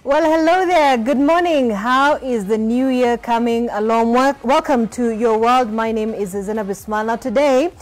Well, hello there. Good morning. How is the new year coming along? Welcome to Your World. My name is Zainab Ismail. Now today,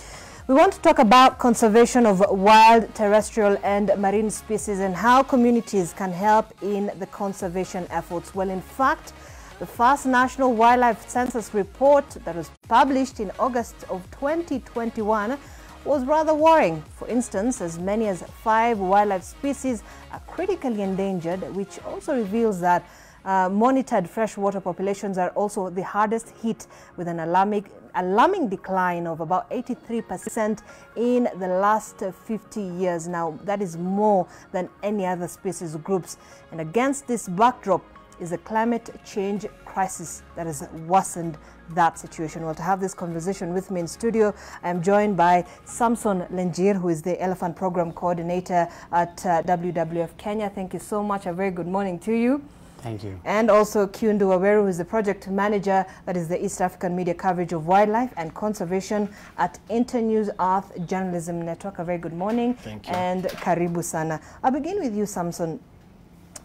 we want to talk about conservation of wild, terrestrial and marine species and how communities can help in the conservation efforts. Well, in fact, the first National Wildlife Census report that was published in August of 2021 was rather worrying. For instance, as many as 5 wildlife species are critically endangered, which also reveals that monitored freshwater populations are also the hardest hit, with an alarming decline of about 83% in the last 50 years. Now, that is more than any other species groups. And against this backdrop is a climate change crisis that has worsened that situation. Well, to have this conversation with me in studio, I am joined by Samson Lenjir, who is the Elephant Program Coordinator at WWF Kenya. Thank you so much. A very good morning to you. Thank you. And also Kiundu Waweru, who is the Project Manager, that is the East African Media Coverage of Wildlife and Conservation at Internews Earth Journalism Network. A very good morning. Thank you. And karibu sana. I'll begin with you, Samson.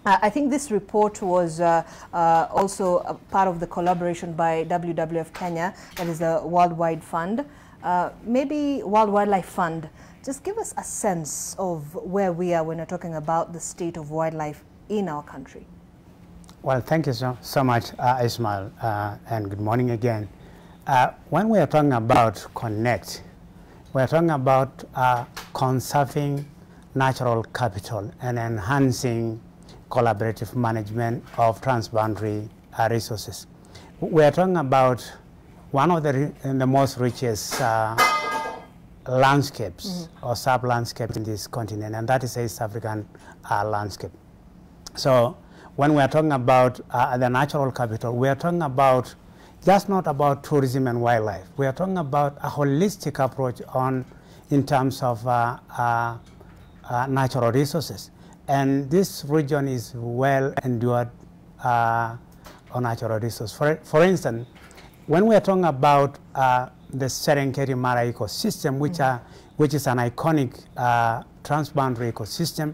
I think this report was also a part of the collaboration by WWF Kenya, that is the Worldwide Fund. Maybe World Wildlife Fund. Just give us a sense of where we are when we're talking about the state of wildlife in our country. Well, thank you so much, Ismail, and good morning again. When we are talking about connect, we are talking about conserving natural capital and enhancing collaborative management of transboundary resources. We are talking about one of the most richest landscapes or sub-landscapes in this continent, and that is the East African landscape. So when we are talking about the natural capital, we are talking about just not about tourism and wildlife. We are talking about a holistic approach in terms of natural resources. And this region is well endured on natural resources. For instance, when we are talking about the Serengeti Mara ecosystem, which is an iconic transboundary ecosystem,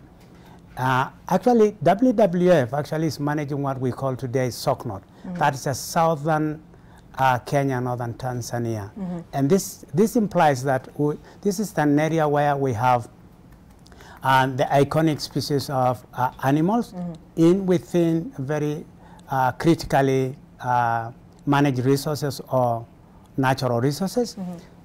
actually WWF actually is managing what we call today SOCNOT. That is a southern Kenya, northern Tanzania. And this implies that this is an area where we have the iconic species of animals within very critically managed resources or natural resources.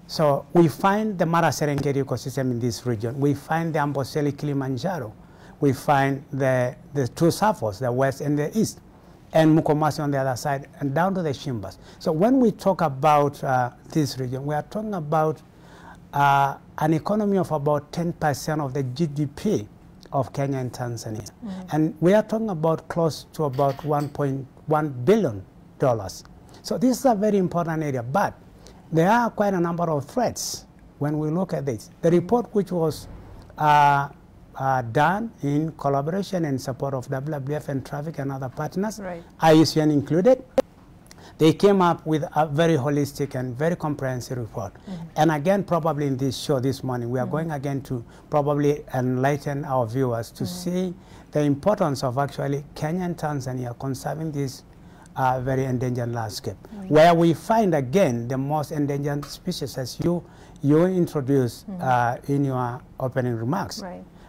So we find the Mara Serengeti ecosystem in this region. We find the Amboseli Kilimanjaro. We find the two Safos, the west and the east, and Mukomasi on the other side, and down to the Shimbas. So when we talk about this region, we are talking about an economy of about 10% of the GDP of Kenya and Tanzania. And we are talking about close to about $1.1 billion. So this is a very important area, but there are quite a number of threats when we look at this. The report, which was done in collaboration and support of WWF and Traffic and other partners, IUCN included, they came up with a very holistic and very comprehensive report. And again, probably in this show this morning, we are going again to probably enlighten our viewers to see the importance of actually Kenya and Tanzania conserving this very endangered landscape, where we find again the most endangered species, as you introduced in your opening remarks.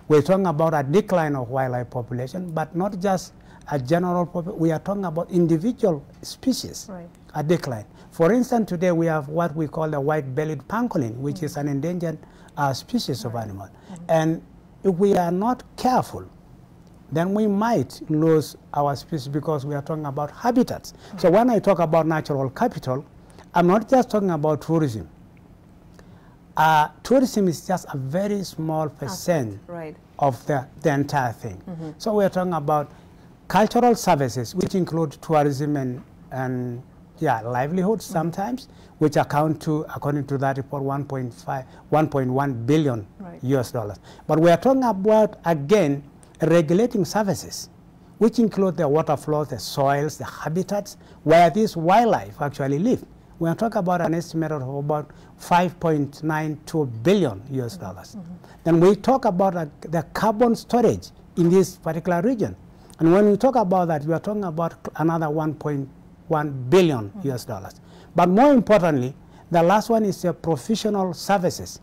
We're talking about a decline of wildlife population, but not just a general population. We are talking about individual species, a decline. For instance, today we have what we call the white-bellied pangolin, which is an endangered species of animal. And if we are not careful, then we might lose our species because we are talking about habitats. So when I talk about natural capital, I'm not just talking about tourism. Tourism is just a very small percent of the entire thing. So we're talking about cultural services, which include tourism and livelihoods sometimes, which account to, according to that report, 1.1 billion US dollars. But we are talking about, again, regulating services, which include the water flows, the soils, the habitats, where this wildlife actually live. we are talking about an estimate of about $5.92 billion US dollars. Then we talk about the carbon storage in this particular region. And when we talk about that, we are talking about another 1.1 billion US dollars. But more importantly, the last one is professional services,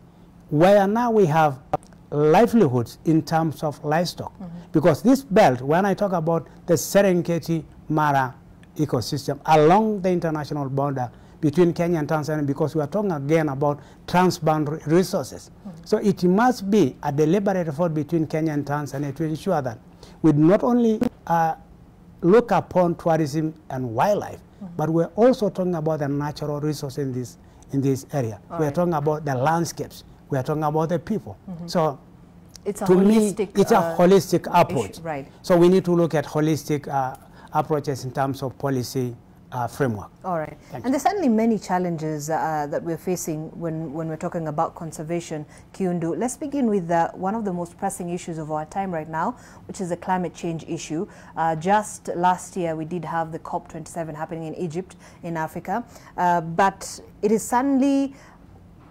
where now we have livelihoods in terms of livestock. Because this belt, when I talk about the Serengeti-Mara ecosystem along the international border between Kenya and Tanzania, because we are talking again about transboundary resources. So it must be a deliberate effort between Kenya and Tanzania to ensure that we not only look upon tourism and wildlife, but we're also talking about the natural resources in this area. We're talking about the landscapes. We're talking about the people. So it's a to me, holistic, it's a holistic approach. Issue, right. So we need to look at holistic approaches in terms of policy framework. All right. And there's certainly many challenges that we're facing when we're talking about conservation, Kiundu. Let's begin with one of the most pressing issues of our time right now, which is the climate change issue. Just last year, we did have the COP27 happening in Egypt, in Africa. But it is suddenly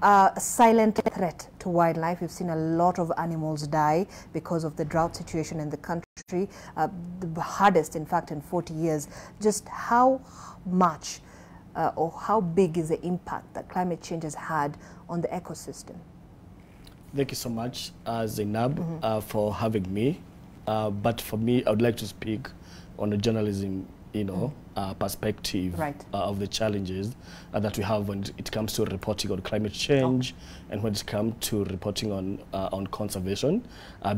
a silent threat to wildlife. We've seen a lot of animals die because of the drought situation in the country, the hardest, in fact, in 40 years. Just how much or how big is the impact that climate change has had on the ecosystem? Thank you so much, Zainab, for having me. But for me, I would like to speak on the journalism, perspective of the challenges that we have when it comes to reporting on climate change and when it comes to reporting on conservation,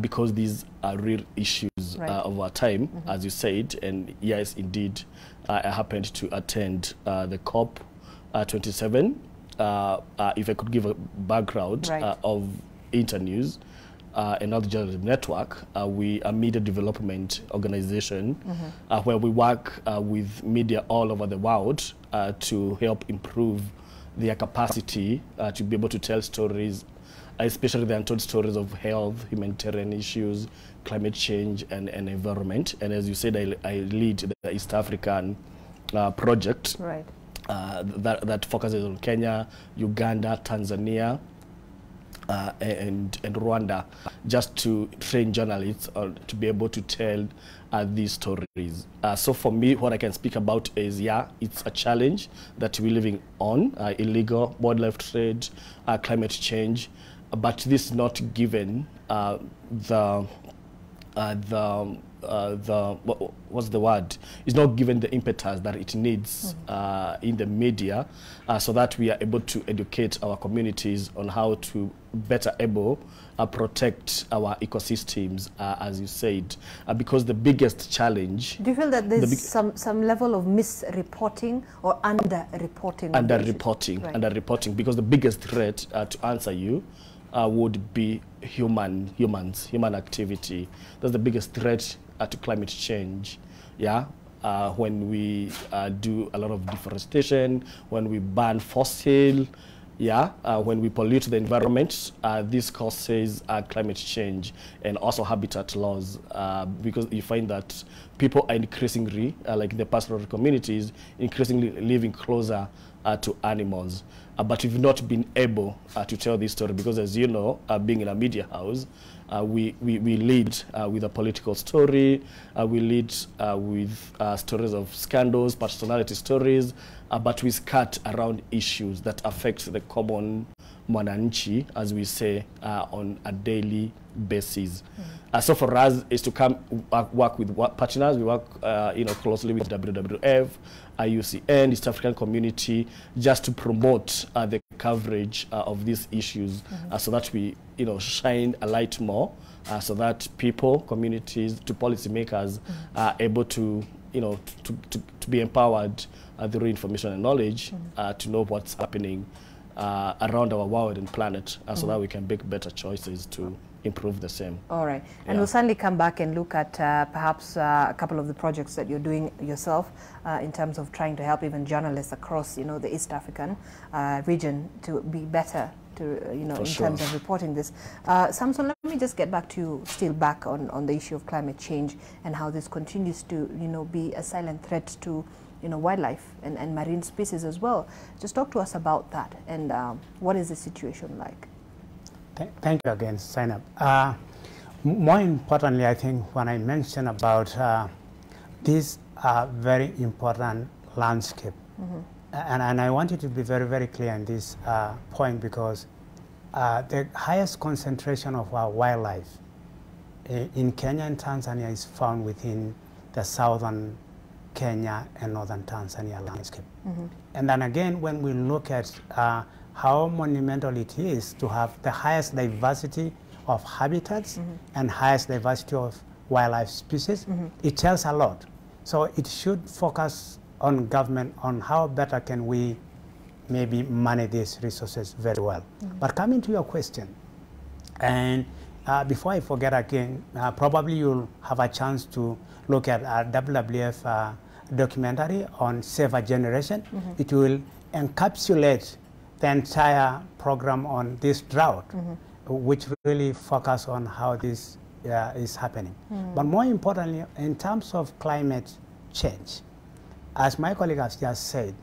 because these are real issues of our time, as you said. And yes, indeed, I happened to attend the COP 27. If I could give a background of Internews, another journalism network, we are a media development organization where we work with media all over the world to help improve their capacity to be able to tell stories, especially the untold stories of health, humanitarian issues, climate change, and environment. And as you said, I lead the East African project that focuses on Kenya, Uganda, Tanzania, and Rwanda, just to train journalists to be able to tell these stories. So for me, what I can speak about is, it's a challenge that we're living on, illegal wildlife trade, climate change, but this is not given what's the word? It's not given the impetus that it needs in the media, so that we are able to educate our communities on how to better able protect our ecosystems, as you said, because the biggest challenge. Do you feel that there's some level of misreporting or underreporting? Underreporting, because the biggest threat, to answer you, would be human activity. That's the biggest threat to climate change. When we do a lot of deforestation, when we burn fossil, when we pollute the environment, this causes climate change and also habitat loss, because you find that people are increasingly, like the pastoral communities, increasingly living closer to animals. But we've not been able to tell this story because, as you know, being in a media house, we lead with a political story, we lead with stories of scandals, personality stories, but we skirt around issues that affect the common mwananchi, as we say, on a daily basis. So for us is to come work with partners. We work closely with WWF, IUCN, East African Community, just to promote the coverage of these issues, so that we shine a light more, so that people, communities, to policymakers are able to to be empowered through information and knowledge to know what's happening around our world and planet, so that we can make better choices to improve the same. All right. And we'll certainly come back and look at perhaps a couple of the projects that you're doing yourself in terms of trying to help even journalists across, the East African region to be better in terms of reporting this. Samson, let me just get back to you, still back on the issue of climate change and how this continues to, be a silent threat to wildlife and marine species as well. Just talk to us about that and what is the situation like? Thank you again, Zainab. More importantly, I think when I mentioned about this very important landscape, and I want you to be very, very clear on this point, because the highest concentration of our wildlife in Kenya and Tanzania is found within the southern Kenya and northern Tanzania landscape. And then again, when we look at how monumental it is to have the highest diversity of habitats and highest diversity of wildlife species, it tells a lot. So it should focus on government on how better can we maybe manage these resources very well. But coming to your question, and before I forget again, probably you'll have a chance to look at a WWF documentary on Safer Generation. It will encapsulate the entire program on this drought, which really focus on how this is happening. But more importantly, in terms of climate change, as my colleague has just said,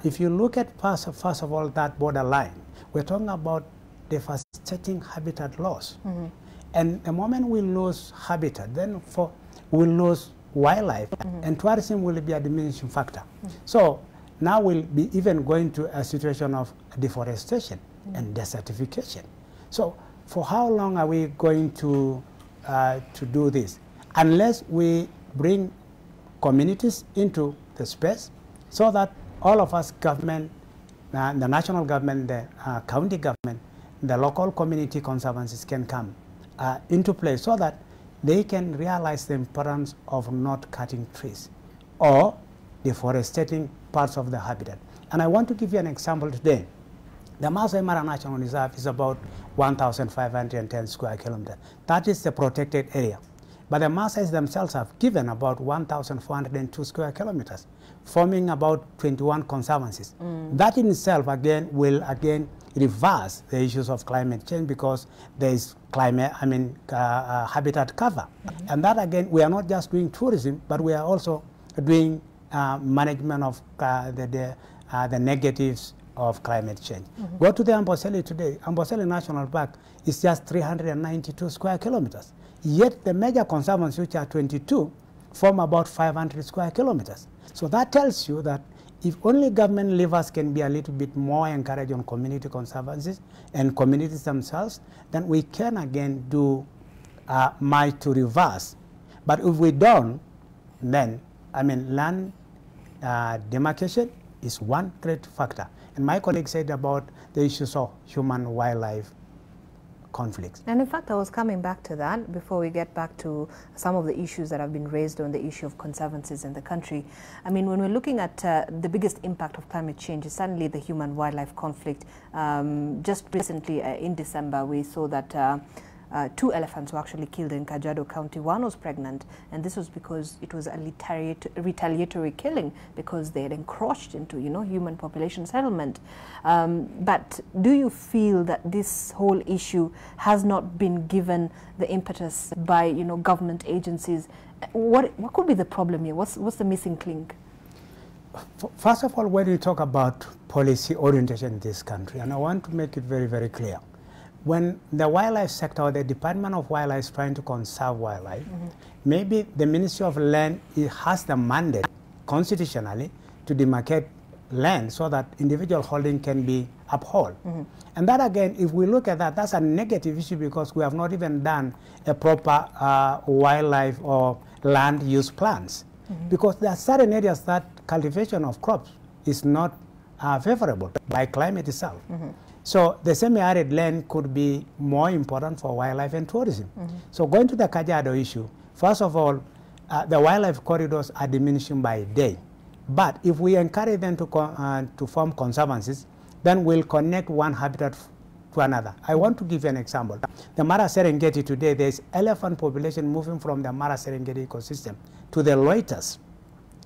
if you look at first of all that borderline, we're talking about devastating habitat loss. And the moment we lose habitat, then we'll lose wildlife, and tourism will be a diminishing factor. So now we'll be even going to a situation of deforestation and desertification. So for how long are we going to do this? Unless we bring communities into the space so that all of us, government, the national government, the county government, the local community conservancies can come into play so that they can realize the importance of not cutting trees or deforesting parts of the habitat. And I want to give you an example today. The Masai Mara National Reserve is about 1,510 square kilometers. That is the protected area. But the Maasais themselves have given about 1,402 square kilometers, forming about 21 conservancies. That in itself, again, will reverse the issues of climate change, because there is habitat cover. And that, again, we are not just doing tourism, but we are also doing management of the negatives of climate change. Go to the Amboseli today. Amboseli National Park is just 392 square kilometers. Yet the major conservancies, which are 22, form about 500 square kilometers. So that tells you that if only government levers can be a little bit more encouraged on community conservancies and communities themselves, then we can again do much to reverse. But if we don't, then land demarcation is one great factor. And my colleague said about the issues of human-wildlife conflicts. And in fact, I was coming back to that before we get back to some of the issues that have been raised on the issue of conservancies in the country. I mean, when we're looking at the biggest impact of climate change is certainly the human-wildlife conflict. Just recently in December, we saw that 2 elephants were actually killed in Kajiado County. One was pregnant, and this was because it was a retaliatory killing because they had encroached into, human population settlement. But do you feel that this whole issue has not been given the impetus by, government agencies? What could be the problem here? What's the missing link? First of all, when you talk about policy orientation in this country, and I want to make it very, very clear, when the wildlife sector or the Department of Wildlife is trying to conserve wildlife, maybe the Ministry of Land has the mandate constitutionally to demarcate land so that individual holding can be upheld. And that, again, if we look at that, that's a negative issue, because we have not even done a proper wildlife or land use plans. Because there are certain areas that cultivation of crops is not favorable by climate itself. So the semi-arid land could be more important for wildlife and tourism. So going to the Kajiado issue, first of all, the wildlife corridors are diminishing by day. But if we encourage them to form conservancies, then we'll connect one habitat to another. I want to give you an example. The Mara Serengeti today, there's elephant population moving from the Mara Serengeti ecosystem to the Loitas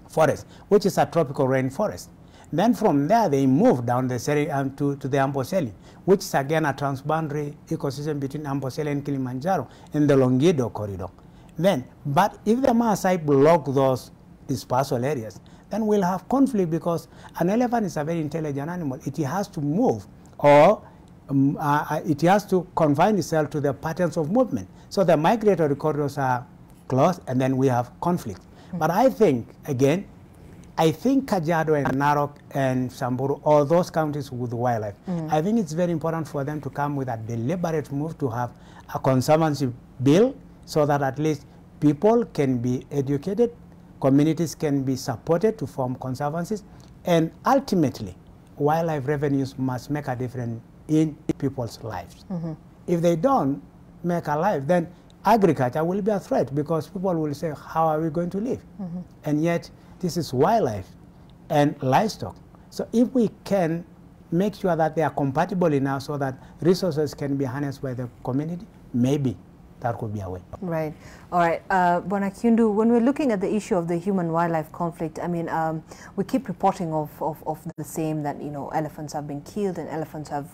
forest, which is a tropical rainforest. Then from there, they move down the to the Amboseli, which is again a transboundary ecosystem between Amboseli and Kilimanjaro in the Longido corridor. But if the Maasai block those dispersal areas, then we'll have conflict, because an elephant is a very intelligent animal. It has to move, or it has to confine itself to the patterns of movement. So the migratory corridors are closed, and then we have conflict. But I think, again, I think Kajiado and Narok and Samburu, all those counties with wildlife, I think it's very important for them to come with a deliberate move to have a conservancy bill, so that at least people can be educated, communities can be supported to form conservancies, and ultimately, wildlife revenues must make a difference in people's lives. If they don't make a life, then agriculture will be a threat, because people will say, how are we going to live? And yet, this is wildlife and livestock. So if we can make sure that they are compatible enough so that resources can be harnessed by the community, maybe that could be a way. Right. All right. Bwana Kyundu, when we're looking at the issue of the human-wildlife conflict, I mean, we keep reporting of the same, that, you know, elephants have been killed and elephants have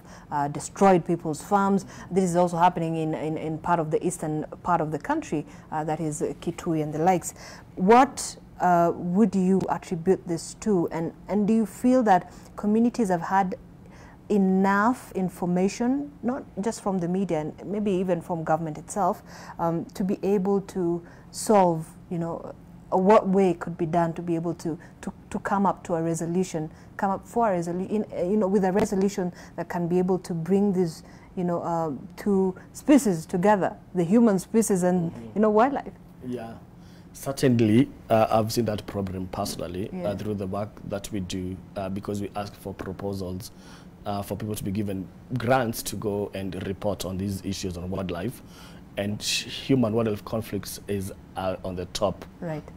destroyed people's farms. This is also happening in part of the eastern part of the country, that is Kitui and the likes. What would you attribute this to? And do you feel that communities have had enough information, not just from the media and maybe even from government itself, to be able to solve, you know, what way could be done to be able to come up to a resolution, come up for a resolution, you know, with a resolution that can be able to bring these, you know, two species together, the human species and, you know, wildlife? Yeah. Certainly, I've seen that problem personally through the work that we do, because we ask for proposals for people to be given grants to go and report on these issues on wildlife. And human-wildlife conflicts is on the top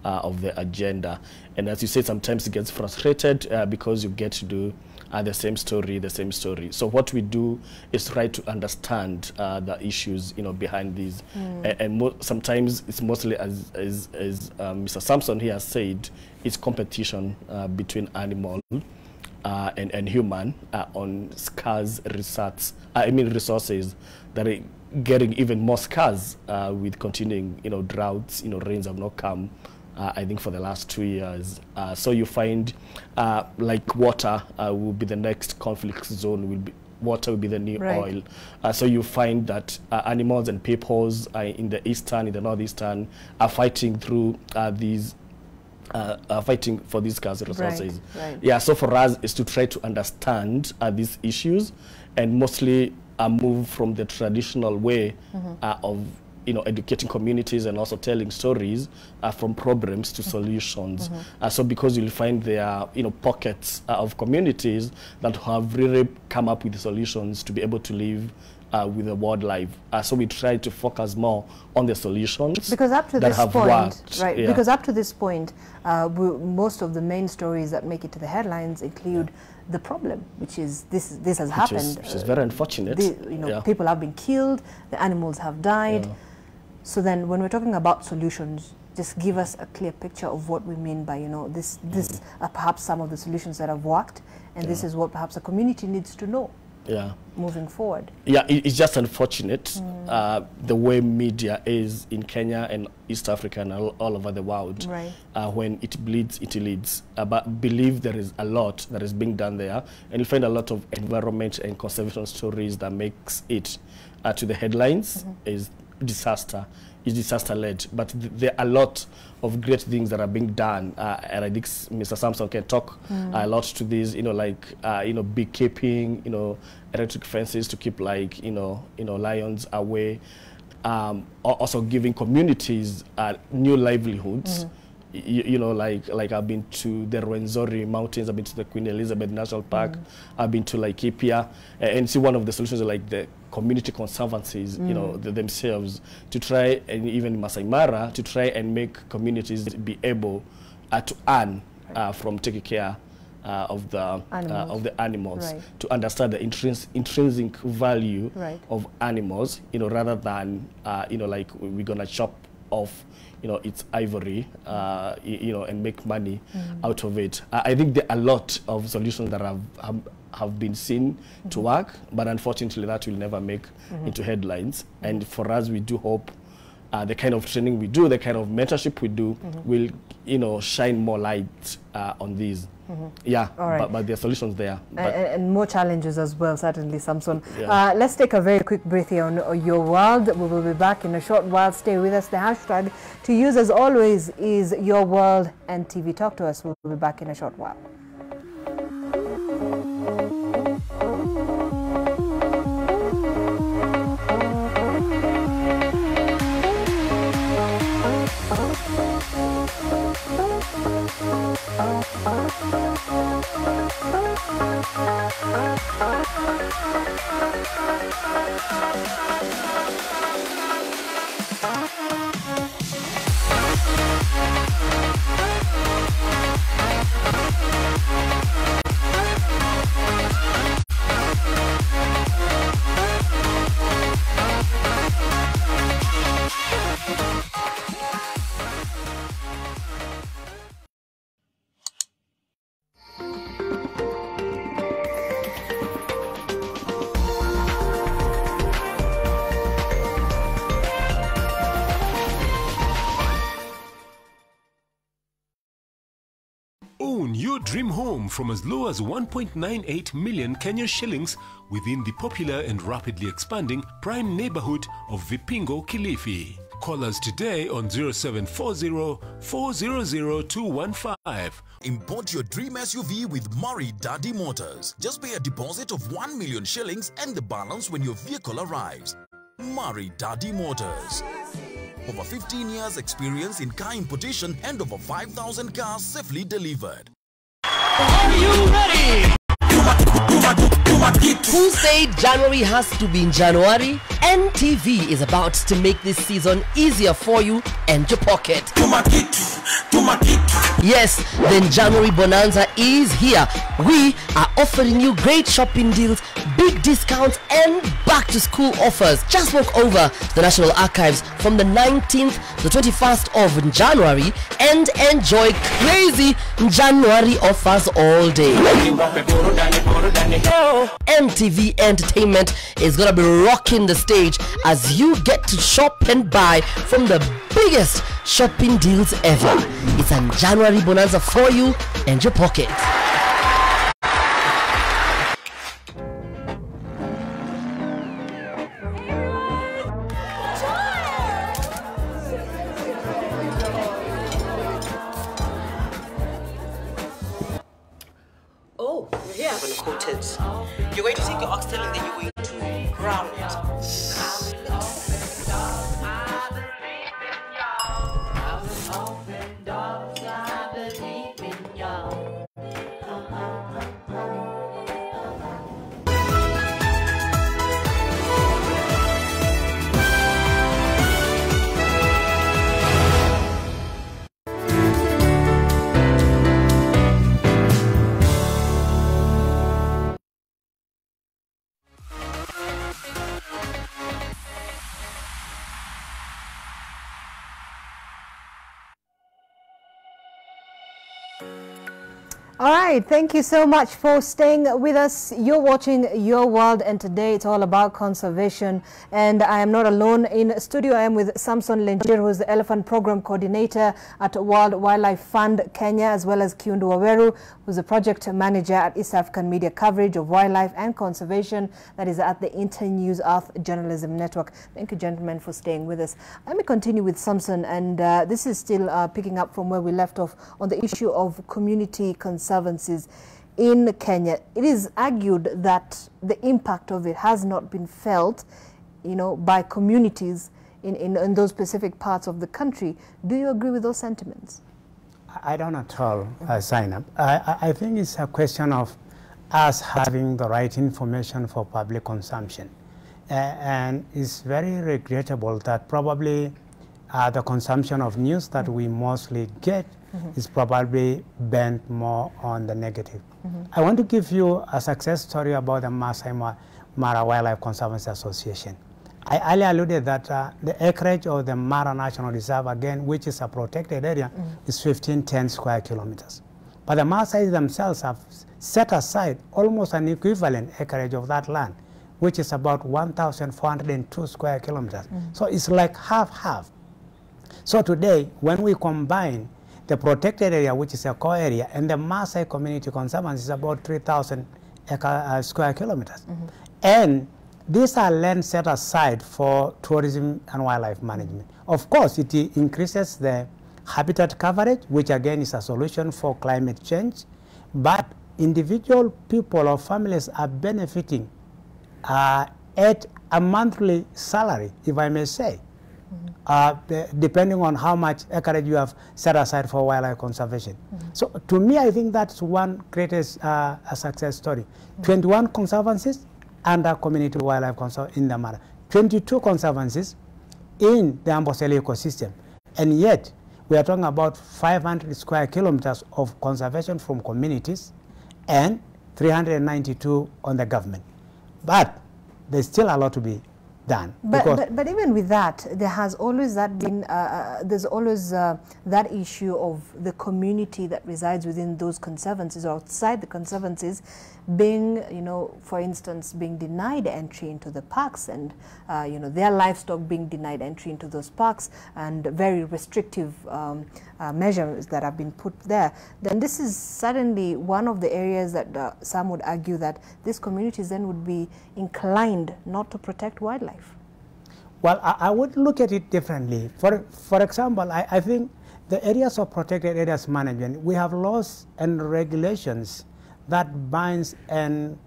of the agenda. And as you say, sometimes it gets frustrated because you get to do the same story. So what we do is try to understand the issues, you know, behind these. And sometimes it's mostly, as Mr. Sampson here said, it's competition between animal and human on scarce resources that are getting even more scarce with continuing, you know, droughts. You know, rains have not come, I think, for the last 2 years. So you find like water will be the next conflict zone. Water will be the new oil. So you find that animals and peoples in the eastern, in the northeastern, are fighting through these fighting for these scarce resources. Yeah, so for us is to try to understand these issues, and mostly move from the traditional way of, you know, educating communities and also telling stories from problems to solutions. So because you'll find there are, you know, pockets of communities that have really come up with solutions to be able to live with the wildlife. So we try to focus more on the solutions, because up to this point, because up to this point, most of the main stories that make it to the headlines include the problem, which is this has happened. Which is very unfortunate. You know, people have been killed, the animals have died. So then when we're talking about solutions, just give us a clear picture of what we mean by, you know, this are perhaps some of the solutions that have worked, and this is what perhaps the community needs to know moving forward. Yeah, it's just unfortunate the way media is in Kenya and East Africa and all over the world. When it bleeds, it leads. But believe there is a lot that is being done there, and you find a lot of environment and conservation stories that makes it to the headlines. Is disaster. Is disaster-led, but there are a lot of great things that are being done, and I think Mr. Sampson can talk a lot to this. You know, like you know, beekeeping, you know, electric fences to keep, like, you know, lions away. Also giving communities new livelihoods. You know, like I've been to the Rwenzori Mountains, I've been to the Queen Elizabeth National Park, I've been to Laikipia, and see one of the solutions are like the community conservancies, you know, themselves, to try, and even Masai Mara, to try and make communities be able to earn from taking care of the animals, to understand the intrinsic value of animals, you know, rather than you know, like we're gonna chop off, you know, its ivory, you know, and make money out of it. I think there are a lot of solutions that have been seen to work, but unfortunately that will never make into headlines. And for us, we do hope the kind of training we do, the kind of mentorship we do, will, you know, shine more light on these. Yeah, right. but there are solutions there. And more challenges as well, certainly, Samson. Yeah. Let's take a very quick breath here on Your World. We will be back in a short while. Stay with us. The hashtag to use, as always, is Your World and TV. Talk to us. We'll be back in a short while. Own your dream home from as low as 1.98 million Kenya shillings within the popular and rapidly expanding prime neighborhood of Vipingo, Kilifi. Call us today on 0740 400 215. Import your dream SUV with Murray Daddy Motors. Just pay a deposit of 1 million shillings and the balance when your vehicle arrives. Murray Daddy Motors. Over 15 years experience in car importation and over 5,000 cars safely delivered. Are you ready? Who said January has to be in January? NTV is about to make this season easier for you and your pocket. Yes, then January Bonanza is here. We are offering you great shopping deals, big discounts and back to school offers. Just walk over to the National Archives from the 19th to the 21st of January and enjoy crazy January offers all day. MTV Entertainment is gonna be rocking the stage as you get to shop and buy from the biggest shopping deals ever. It's a January Bonanza for you and your pocket. Oh, you're here. Uncoated. You're going to take your oxtail and then you're going to brown it. All right, thank you so much for staying with us. You're watching Your World, and today it's all about conservation. And I am not alone in studio. I am with Samson Lenjir, who's the Elephant Program Coordinator at World Wildlife Fund Kenya, as well as Kiundu Waweru, who's the Project Manager at East African Media Coverage of Wildlife and Conservation, that is at the Internews Earth Journalism Network. Thank you, gentlemen, for staying with us. Let me continue with Samson, and this is still picking up from where we left off on the issue of community conservancies in Kenya. It is argued that the impact of it has not been felt, you know, by communities in those specific parts of the country. Do you agree with those sentiments? I don't at all, Zainab. I think it's a question of us having the right information for public consumption. And it's very regrettable that probably the consumption of news that we mostly get is probably bent more on the negative. I want to give you a success story about the Masai Mara Wildlife Conservancy Association. I earlier alluded that the acreage of the Mara National Reserve, again, which is a protected area, is 1510 square kilometers. But the Maasai themselves have set aside almost an equivalent acreage of that land, which is about 1,402 square kilometers. So it's like half-half. So today, when we combine the protected area, which is a core area, and the Maasai Community Conservancy is about 3,000 square kilometers. And these are land set aside for tourism and wildlife management. Of course, it increases the habitat coverage, which again is a solution for climate change, but individual people or families are benefiting at a monthly salary, if I may say, depending on how much acreage you have set aside for wildlife conservation. So to me, I think that's one greatest a success story. 21 conservancies under community wildlife conservation in the Mara, 22 conservancies in the Amboseli ecosystem, and yet we are talking about 500 square kilometers of conservation from communities and 392 on the government. But there's still a lot to be done. But even with that, there has always that been, there's always that issue of the community that resides within those conservancies or outside the conservancies being, you know, for instance, being denied entry into the parks and, you know, their livestock being denied entry into those parks and very restrictive measures that have been put there. Then this is suddenly one of the areas that some would argue that these communities then would be inclined not to protect wildlife. Well, I would look at it differently. For example, I think the areas of protected areas management, we have laws and regulations that binds and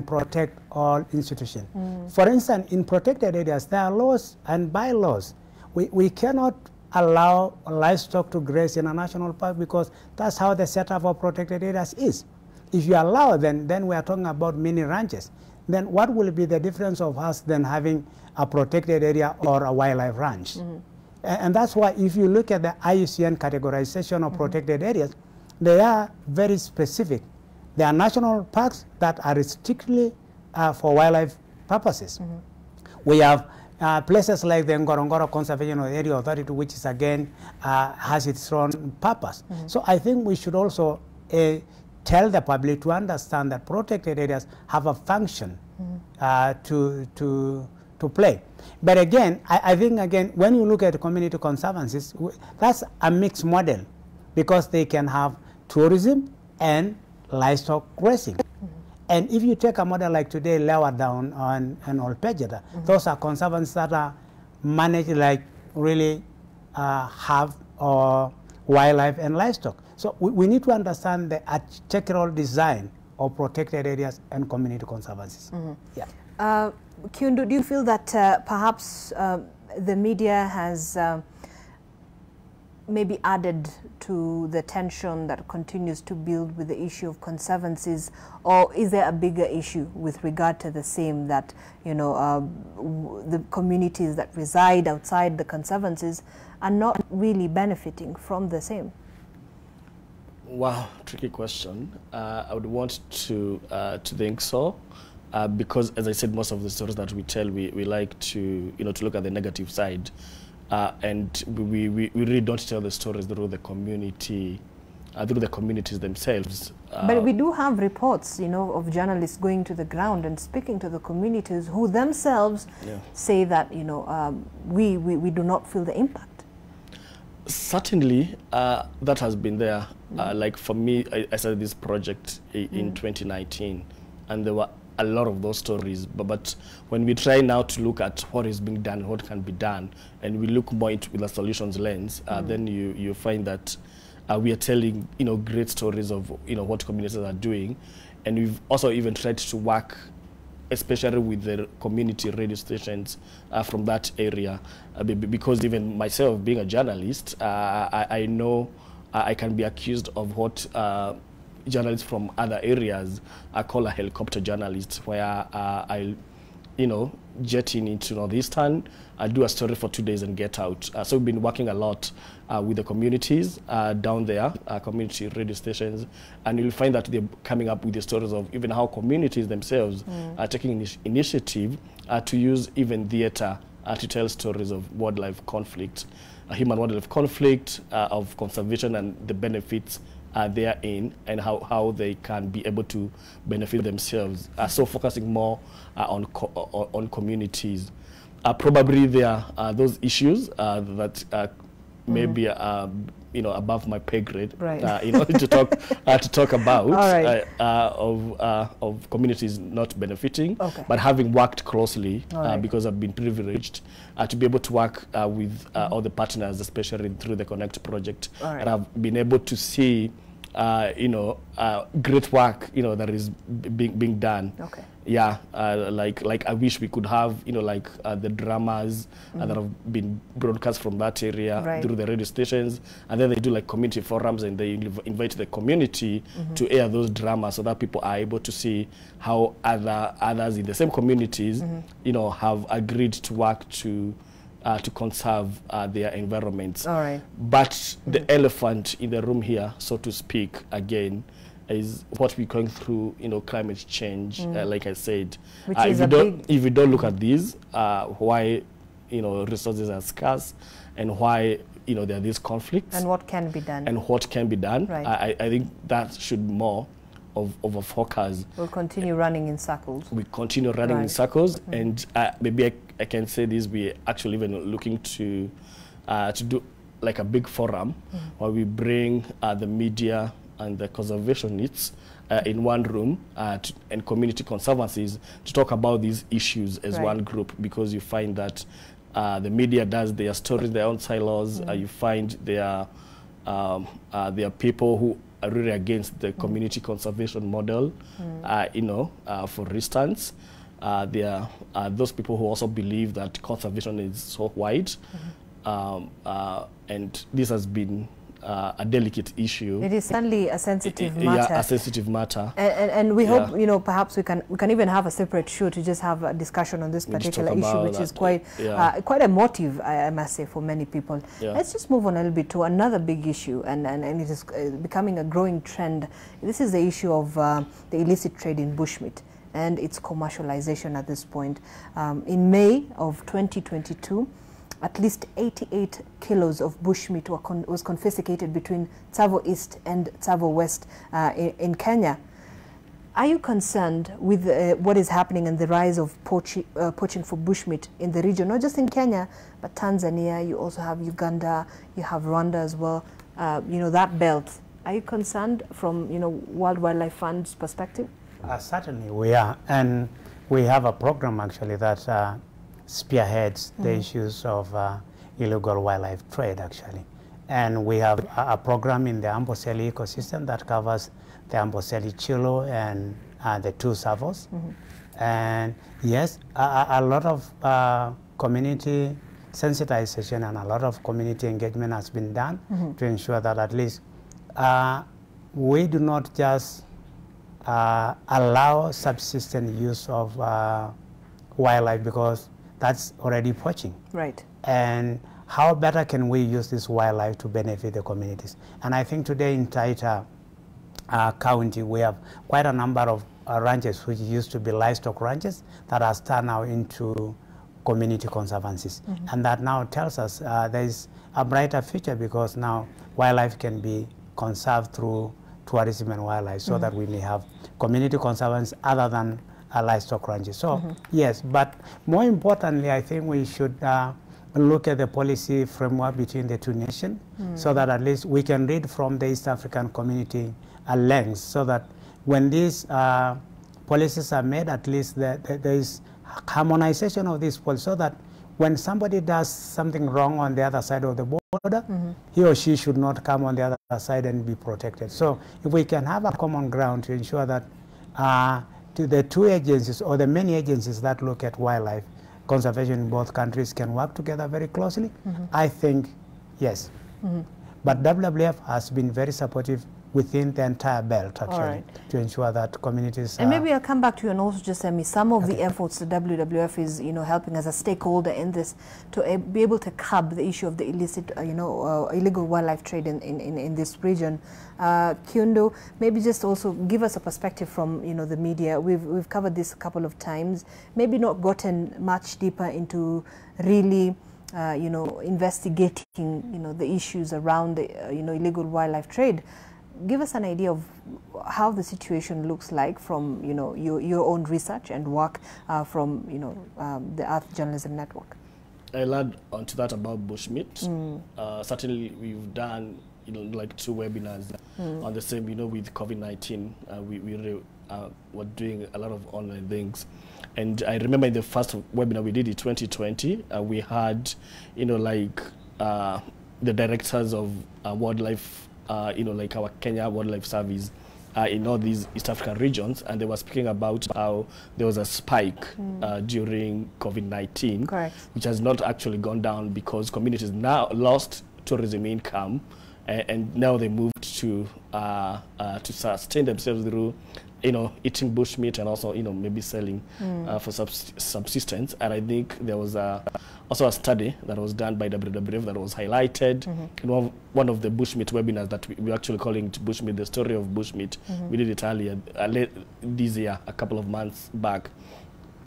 protect all institutions. For instance, in protected areas, there are laws and bylaws. We cannot allow livestock to graze in a national park because that's how the setup of protected areas is. If you allow, then we are talking about mini ranches. Then what will be the difference of us then having a protected area or a wildlife ranch? And that's why if you look at the IUCN categorization of protected areas, they are very specific. There are national parks that are strictly for wildlife purposes. We have places like the Ngorongoro Conservation Area Authority, which is again has its own purpose. So I think we should also tell the public to understand that protected areas have a function to play. But again, I think again, when you look at community conservancies, that's a mixed model because they can have tourism and livestock grazing. And if you take a model like today, Lewa Down and Olpejeta, those are conservancies that are managed like really have wildlife and livestock. So we need to understand the architectural design of protected areas and community conservancies. Yeah. Kyundu, do you feel that perhaps the media has maybe added to the tension that continues to build with the issue of conservancies, or is there a bigger issue with regard to the same that, you know, the communities that reside outside the conservancies are not really benefiting from the same? Wow, tricky question. I would want to think so, because as I said, most of the stories that we tell, we like to, you know, to look at the negative side. And we really don't tell the stories through the community, through the communities themselves. But we do have reports, you know, of journalists going to the ground and speaking to the communities who themselves say that, you know, we do not feel the impact. Certainly, that has been there. Like for me, I started this project in 2019, and there were a lot of those stories, but when we try now to look at what is being done and what can be done, and we look more into with a solutions lens, then you find that we are telling, you know, great stories of, you know, what communities are doing, and we've also even tried to work, especially with the community radio stations from that area, because even myself being a journalist, I know I can be accused of what journalists from other areas I call a helicopter journalist, where I, you know, jet in into Northeastern, I do a story for 2 days and get out. So we've been working a lot with the communities down there, community radio stations, and you'll find that they're coming up with the stories of even how communities themselves are taking initiative to use even theater to tell stories of wildlife conflict, human wildlife conflict, of conservation and the benefits therein, and how they can be able to benefit themselves. So focusing more on communities. Probably there are those issues that maybe you know, above my pay grade, right. you know, to talk about right. of communities not benefiting, okay. but having worked closely right. because I've been privileged to be able to work with all the partners, especially through the Connect project, right. and I've been able to see you know, great work, you know, that is being done. Okay. Yeah, like I wish we could have, you know, like the dramas that have been broadcast from that area right. through the radio stations, and then they do like community forums, and they invite the community to air those dramas so that people are able to see how others in the same communities, you know, have agreed to work to conserve their environments. All right. But the elephant in the room here, so to speak, again, is what we're going through, you know, climate change, like I said. Which is if we don't look at these, why, you know, resources are scarce, and why, you know, there are these conflicts. And what can be done. And what can be done. Right. I think that should more of a focus. We'll continue running in circles. We continue running in circles, and maybe I can say this, we're actually even looking to do like a big forum where we bring the media and the conservationists in one room and community conservancies to talk about these issues as one group, because you find that the media does their stories, their own silos. You find there are people who are really against the community conservation model. You know, for instance, there are those people who also believe that conservation is so wide, and this has been a delicate issue. It is certainly a sensitive matter. Yeah, a sensitive matter. And we hope, you know, perhaps we can even have a separate show to just have a discussion on this particular issue, which is quite quite emotive, I must say, for many people. Let's just move on a little bit to another big issue, and it is becoming a growing trend. This is the issue of the illicit trade in bushmeat and its commercialization at this point. In May of 2022, at least 88 kilos of bushmeat was confiscated between Tsavo East and Tsavo West in Kenya. Are you concerned with what is happening and the rise of poaching for bushmeat in the region, not just in Kenya, but Tanzania? You also have Uganda, you have Rwanda as well. You know, that belt. Are you concerned from, you know, World Wildlife Fund's perspective? Certainly we are, and we have a program actually that spearheads the issues of illegal wildlife trade actually. And we have a program in the Amboseli ecosystem that covers the Amboseli Chilo and the two Tsavos. And yes, a lot of community sensitization and a lot of community engagement has been done to ensure that at least we do not just allow subsistence use of wildlife, because that's already poaching. Right. And how better can we use this wildlife to benefit the communities? And I think today in Taita County, we have quite a number of ranches which used to be livestock ranches that are turned now into community conservancies. And that now tells us there is a brighter future, because now wildlife can be conserved through tourism and wildlife, so that we may have community conservancies other than livestock ranches. So yes, but more importantly, I think we should look at the policy framework between the two nations, so that at least we can read from the East African community a lens, so that when these policies are made, at least there is harmonization of these policies, so that when somebody does something wrong on the other side of the border, he or she should not come on the other side and be protected. So if we can have a common ground to ensure that to the two agencies or the many agencies that look at wildlife conservation in both countries can work together very closely, I think yes. But WWF has been very supportive within the entire belt, actually, to ensure that communities. And maybe I'll come back to you and also just tell me some of the efforts the WWF is, you know, helping as a stakeholder in this to be able to curb the issue of the illicit, you know, illegal wildlife trade in this region. Kyundo, maybe just also give us a perspective from, you know, the media. We've covered this a couple of times. Maybe not gotten much deeper into really. You know, investigating, you know, the issues around the, you know, illegal wildlife trade. Give us an idea of how the situation looks like from, you know, your own research and work from, you know, the Earth Journalism Network. learned onto that about bushmeat. Certainly, we've done like 2 webinars on the same. With COVID-19, we were doing a lot of online things. And I remember in the first webinar we did in 2020, we had, the directors of wildlife, like our Kenya Wildlife Service, in all these East African regions, and they were speaking about how there was a spike during COVID-19, which has not actually gone down because communities now lost tourism income, and now they moved to sustain themselves through eating bushmeat and also maybe selling for subsistence. And I think there was also a study that was done by WWF that was highlighted in one of the bushmeat webinars that we're actually calling it Bushmeat, the story of bushmeat. We did it earlier this year, a couple of months back.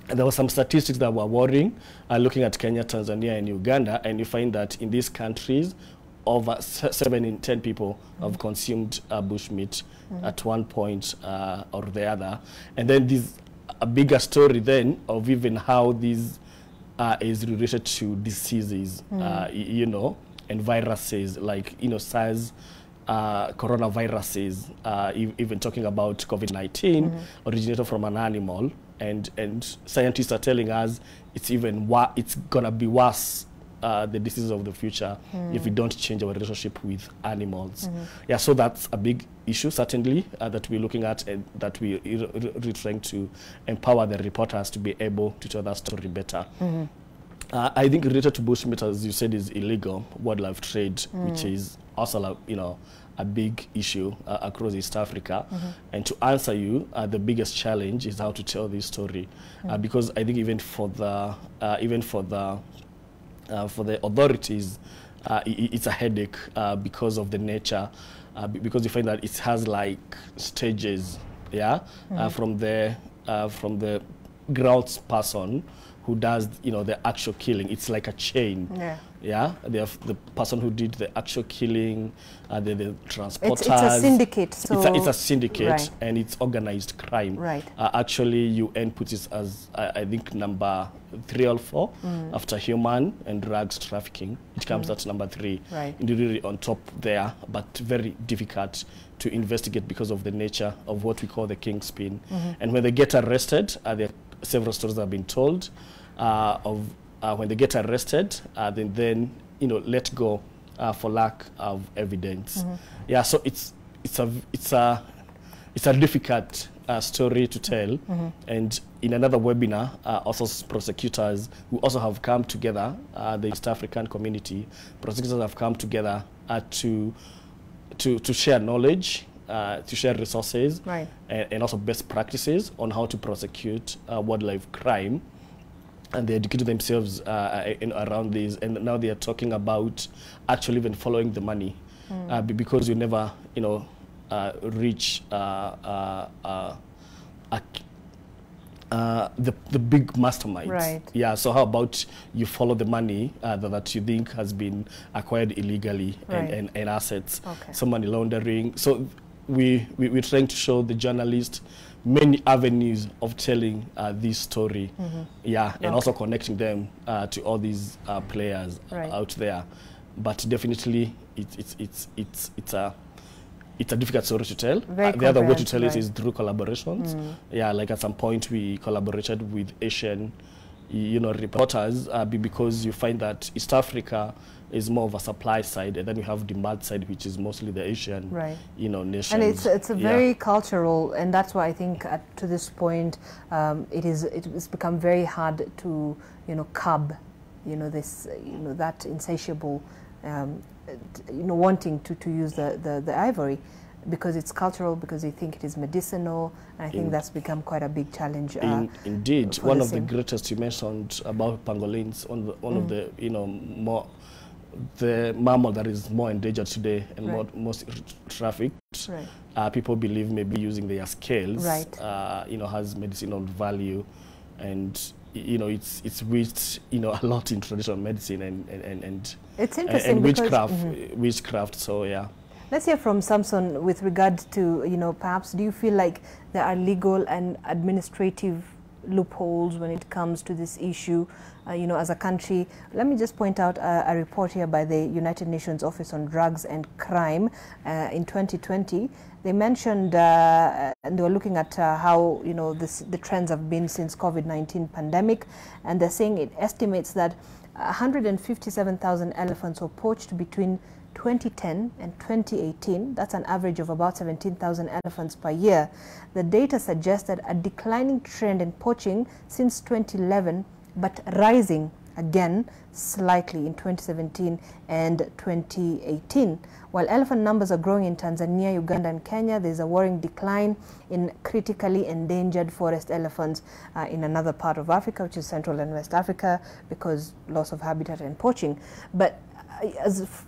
And there were some statistics that were worrying, looking at Kenya, Tanzania, and Uganda, and you find that in these countries, over 7 in 10 people have consumed bushmeat at one point or the other. And then there's a bigger story then of even how this is related to diseases, and viruses like, SARS, coronaviruses, even talking about COVID-19, originated from an animal. And scientists are telling us it's gonna be worse, the diseases of the future, if we don't change our relationship with animals. Yeah, so that's a big issue, certainly, that we're looking at, and that we're trying to empower the reporters to be able to tell that story better. I think related to bushmeat, as you said, is illegal wildlife trade, which is also, a big issue across East Africa. And to answer you, the biggest challenge is how to tell this story, because I think even for the authorities, it's a headache because of the nature, because you find that it has like stages, from the grounds person who does, the actual killing. It's like a chain. They have the person who did the actual killing, the transporters. It's a syndicate. So it's a syndicate, and it's organized crime. Actually, UN puts it as, I think, number 3 or 4 after human and drugs trafficking. It comes at number 3. Really on top there, but very difficult to investigate because of the nature of what we call the kingpin. And when they get arrested, there are several stories that have been told of when they get arrested, then let go for lack of evidence. So it's a difficult story to tell. And in another webinar, also prosecutors who also have come together, the East African community prosecutors have come together to share knowledge, to share resources, and also best practices on how to prosecute wildlife crime. And they educated themselves around this, and now they are talking about actually even following the money, because you never, reach the big masterminds. Yeah. So how about you follow the money that you think has been acquired illegally, and assets, so money laundering. So we're trying to show the journalists many avenues of telling this story, and also connecting them to all these players out there. But definitely, it's a difficult story to tell. The other way to tell it is through collaborations. Like at some point we collaborated with Asian, reporters, because you find that East Africa is more of a supply side, and then you have demand side, which is mostly the Asian, nations. And it's a very cultural, and that's why I think to this point, it's become very hard to curb, this, that insatiable, wanting to use the ivory, because it's cultural, because they think it is medicinal, and I think that's become quite a big challenge. Indeed, one of the greatest you mentioned about pangolins, one of the the mammal that is more endangered today and most trafficked. People believe maybe using their scales, has medicinal value, and it's reached a lot in traditional medicine and it's interesting, and witchcraft. So yeah. Let's hear from Samson with regard to, perhaps do you feel like there are legal and administrative loopholes when it comes to this issue, as a country. Let me just point out a report here by the United Nations Office on Drugs and Crime in 2020. They mentioned, and they were looking at how, the trends have been since COVID-19 pandemic, and they're saying it estimates that 157,000 elephants were poached between 2010 and 2018. That's an average of about 17,000 elephants per year. The data suggested a declining trend in poaching since 2011, but rising again slightly in 2017 and 2018. While elephant numbers are growing in Tanzania, Uganda and Kenya, there's a worrying decline in critically endangered forest elephants in another part of Africa, which is Central and West Africa, because loss of habitat and poaching. But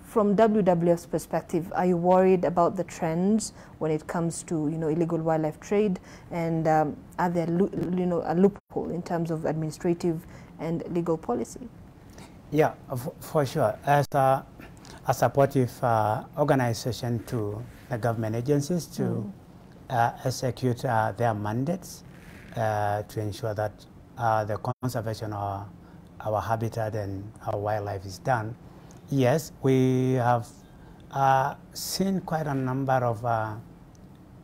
from WWF's perspective, are you worried about the trends when it comes to illegal wildlife trade, and are there a loophole in terms of administrative and legal policy? Yeah, for sure. As a supportive organization to the government agencies to execute their mandates to ensure that the conservation of our habitat and our wildlife is done. Yes, we have seen quite a number of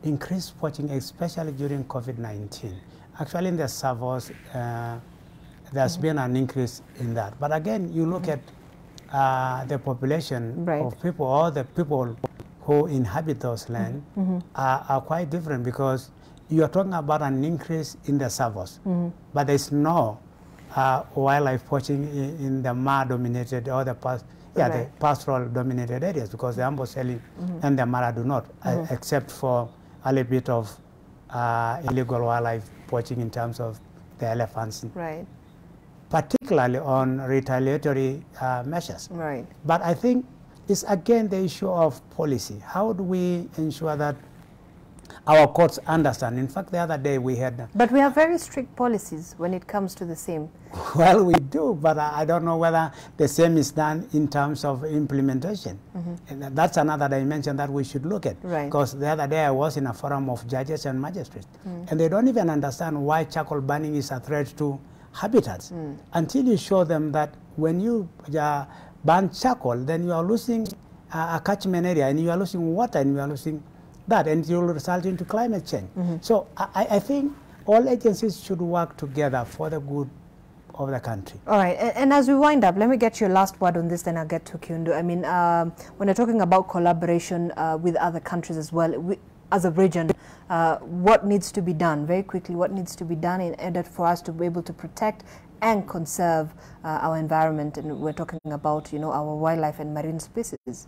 increased poaching, especially during COVID-19. Actually, in the Savos, there's been an increase in that. But again, you look at the population of people, or the people who inhabit those lands are quite different, because you are talking about an increase in the Savos, but there's no wildlife poaching in the Ma-dominated or the pastoral-dominated areas, because the Amboseli and the Mara do not, except for a little bit of illegal wildlife poaching in terms of the elephants. Right. Particularly on retaliatory measures. Right. But I think it's again the issue of policy. How do we ensure that our courts understand? In fact, the other day we had... But we have very strict policies when it comes to the same. Well, we do, but I don't know whether the same is done in terms of implementation. And that's another dimension that we should look at. Right. Because the other day I was in a forum of judges and magistrates, and they don't even understand why charcoal burning is a threat to habitats until you show them that when you burn charcoal, then you are losing a catchment area, and you are losing water, and you are losing that, and it will result into climate change. So I think all agencies should work together for the good of the country. All right, and as we wind up, let me get your last word on this, then I'll get to Kyundu. I mean, when you're talking about collaboration with other countries as well, as a region, what needs to be done? Very quickly, what needs to be done in order for us to be able to protect and conserve our environment? And we're talking about, our wildlife and marine species.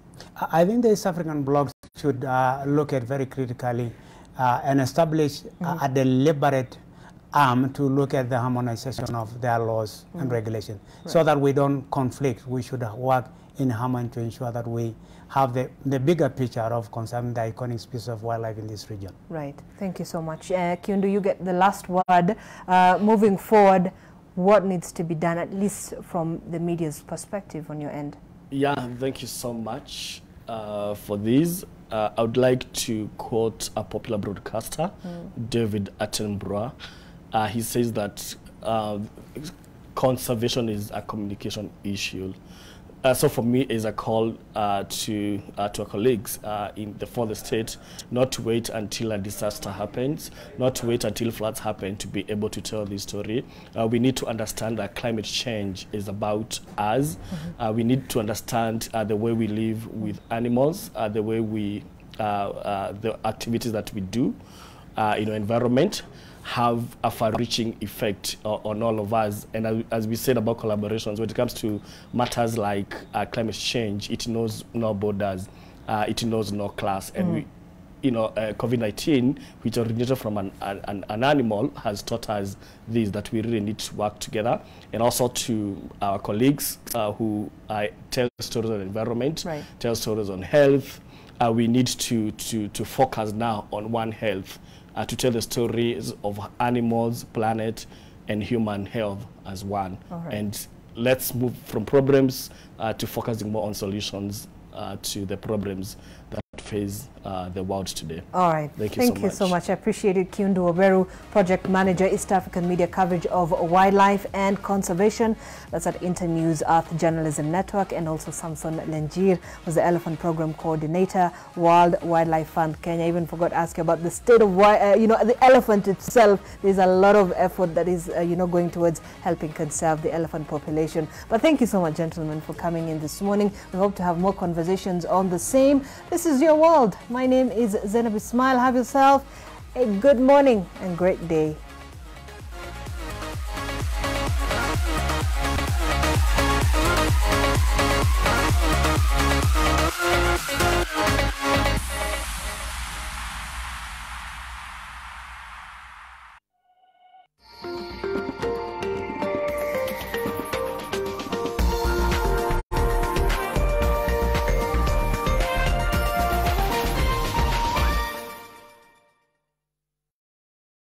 I think the East African bloc should look at very critically and establish a deliberate arm to look at the harmonization of their laws and regulations, so that we don't conflict. We should work in harmony to ensure that we have the bigger picture of conserving the iconic species of wildlife in this region. Right. Thank you so much. Kyundu, you get the last word. Moving forward, what needs to be done, at least from the media's perspective on your end? Yeah, thank you so much for this. I would like to quote a popular broadcaster, David Attenborough. He says that conservation is a communication issue. So for me, it's a call to our colleagues for the state not to wait until a disaster happens, not to wait until floods happen to be able to tell this story. We need to understand that climate change is about us. We need to understand the way we live with animals, the way we, the activities that we do in our environment have a far-reaching effect on all of us. And as we said about collaborations, when it comes to matters like climate change, it knows no borders, it knows no class. And we, COVID-19, which originated from an animal, has taught us this, that we really need to work together. And also to our colleagues who tell stories on environment, tell stories on health, we need to focus now on One Health, to tell the stories of animals, planet, and human health as one. And let's move from problems to focusing more on solutions to the problems that face the world today. All right. Thank you so much. I appreciate it. Kiundu Oberu, Project Manager, East African Media Coverage of Wildlife and Conservation. That's at Internews Earth Journalism Network. And also Samson Lenjir was the Elephant Program Coordinator, World Wildlife Fund Kenya. I even forgot to ask you about the state of, the elephant itself. There's a lot of effort that is, going towards helping conserve the elephant population. But thank you so much, gentlemen, for coming in this morning. We hope to have more conversations on the same. This is Your World. My name is Zainab Ismail. Have yourself a good morning and great day.